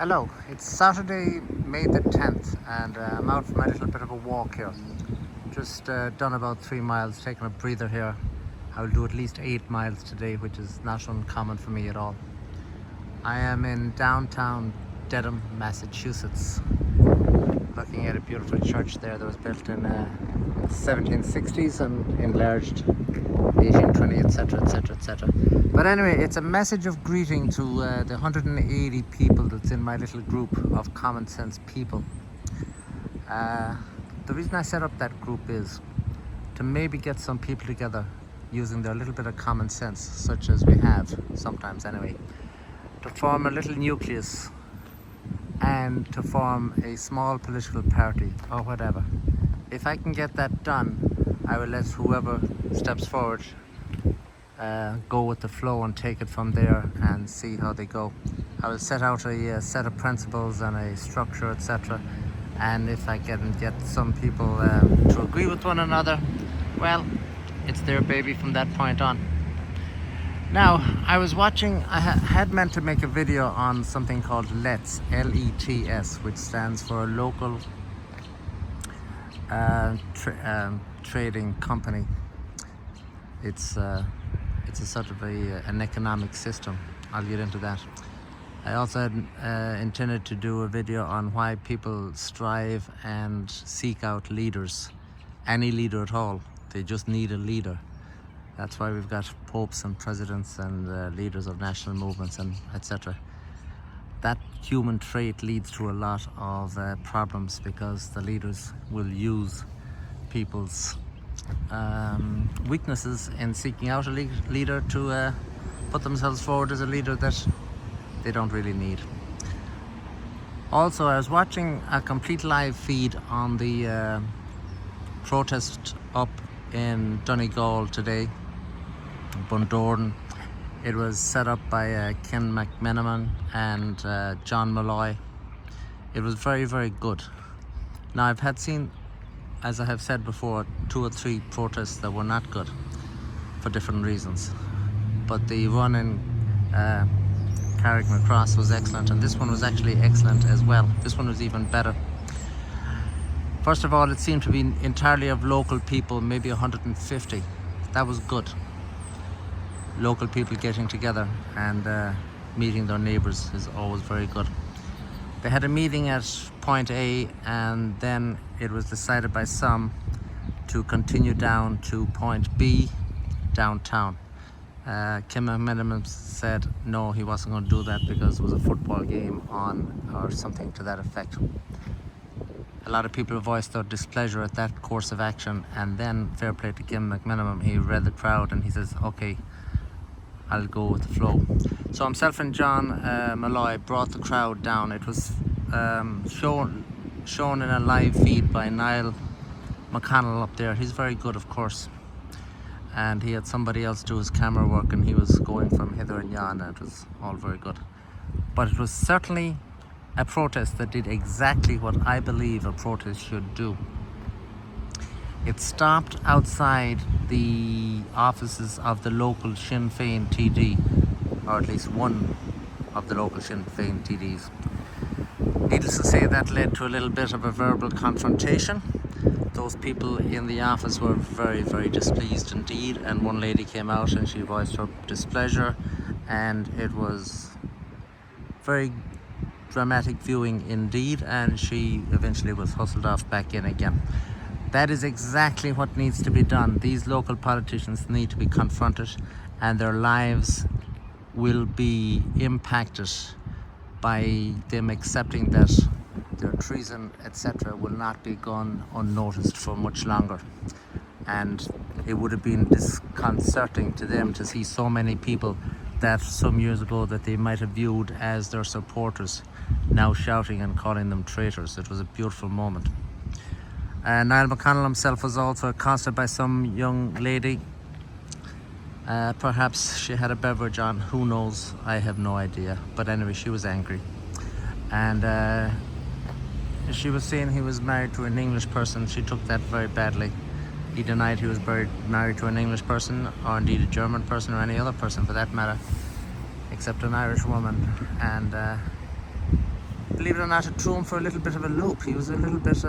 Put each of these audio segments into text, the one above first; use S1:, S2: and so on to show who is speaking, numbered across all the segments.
S1: Hello, it's Saturday, May the 10th, and I'm out for my little bit of a walk here. Just done about 3 miles, taking a breather here. I'll do at least 8 miles today, which is not uncommon for me at all. I am in downtown Dedham, Massachusetts, looking at a beautiful church there that was built in 1760s and enlarged 1820, etc, etc, etc. But anyway, it's a message of greeting to the 180 people that's in my little group of common sense people. The reason I set up that group is to maybe get some people together using their little bit of common sense, such as we have sometimes anyway, to form a little nucleus and to form a small political party or whatever. If I can get that done, I will let whoever steps forward go with the flow and take it from there and see how they go. I will set out a set of principles and a structure, etc. And if I can get some people to agree with one another, well, it's their baby from that point on. Now, I was watching, I had meant to make a video on something called LETS, L-E-T-S, which stands for Local Trading Company. It's a sort of an economic system. I'll get into that. I also had intended to do a video on why people strive and seek out leaders. Any leader at all. They just need a leader. That's why we've got popes and presidents and leaders of national movements and etc. That human trait leads to a lot of problems because the leaders will use people's weaknesses in seeking out a leader to put themselves forward as a leader that they don't really need. Also, I was watching a complete live feed on the protest up in Donegal today, Bundoran. It was set up by Ken McMenamin and John Malloy. It was very, very good. Now, I've had seen, as I have said before, 2 or 3 protests that were not good for different reasons. But the one in Carrick-Macross was excellent, and this one was actually excellent as well. This one was even better. First of all, it seemed to be entirely of local people, maybe 150. That was good. Local people getting together and meeting their neighbours is always very good. They had a meeting at point A, and then it was decided by some to continue down to point B, downtown. Kim McMenamin said no, he wasn't going to do that because there was a football game on or something to that effect. A lot of people voiced their displeasure at that course of action, and then fair play to Kim McMenamin, he read the crowd and he says, okay, I'll go with the flow. So himself and John Malloy brought the crowd down. It was shown in a live feed by Niall McConnell up there. He's very good, of course. And he had somebody else do his camera work, and he was going from hither and yon, and it was all very good. But it was certainly a protest that did exactly what I believe a protest should do. It stopped outside the offices of the local Sinn Féin TD, or at least one of the local Sinn Féin TDs. Needless to say, that led to a little bit of a verbal confrontation. Those people in the office were very, very displeased indeed, and one lady came out and she voiced her displeasure, and it was very dramatic viewing indeed, and she eventually was hustled off back in again. That is exactly what needs to be done. These local politicians need to be confronted, and their lives will be impacted by them accepting that their treason, etc., will not be gone unnoticed for much longer. And it would have been disconcerting to them to see so many people that some years ago that they might have viewed as their supporters now shouting and calling them traitors. It was a beautiful moment. Niall McConnell himself was also accosted by some young lady. Perhaps she had a beverage on, who knows, I have no idea. But anyway, she was angry. And she was saying he was married to an English person. She took that very badly. He denied he was married to an English person, or indeed a German person, or any other person for that matter, except an Irish woman. And believe it or not, it threw him for a little bit of a loop. He was a little bit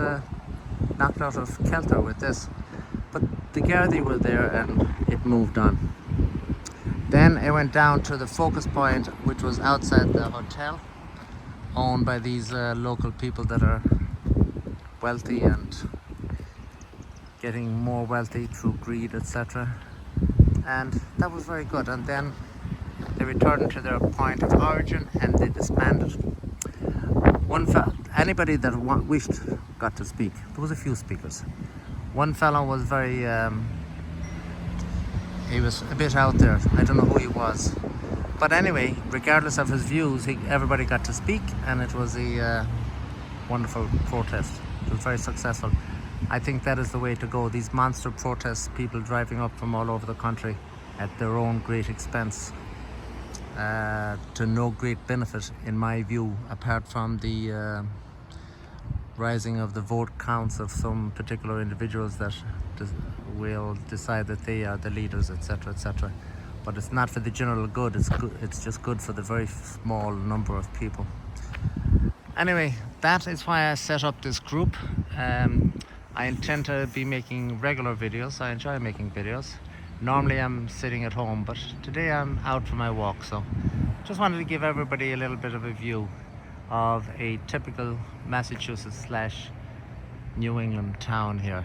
S1: knocked out of kilter with this. But the Gardaí were there and it moved on. Then it went down to the focus point, which was outside the hotel, owned by these local people that are wealthy and getting more wealthy through greed, etc. And that was very good. And then they returned to their point of origin and they disbanded. Anybody that wished got to speak. There was a few speakers. One fellow was very, he was a bit out there. I don't know who he was. But anyway, regardless of his views, everybody got to speak, and it was a wonderful protest. It was very successful. I think that is the way to go. These monster protests, people driving up from all over the country at their own great expense, to no great benefit, in my view, apart from the rising of the vote counts of some particular individuals that will decide that they are the leaders, etc., etc. But it's not for the general good. It's just good for the very small number of people. Anyway, that is why I set up this group. I intend to be making regular videos. I enjoy making videos. Normally I'm sitting at home, but today I'm out for my walk, so just wanted to give everybody a little bit of a view of a typical Massachusetts / New England town here.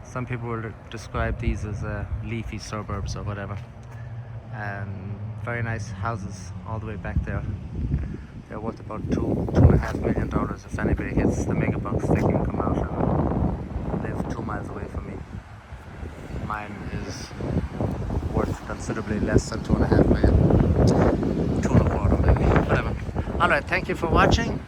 S1: Some people will describe these as leafy suburbs or whatever. Very nice houses all the way back there. They're worth about $2.5 million. If anybody hits the megabucks, they can come out and live 2 miles away from me. Mine is worth considerably less than $2.5 million. 2.25 maybe, whatever. Alright, thank you for watching.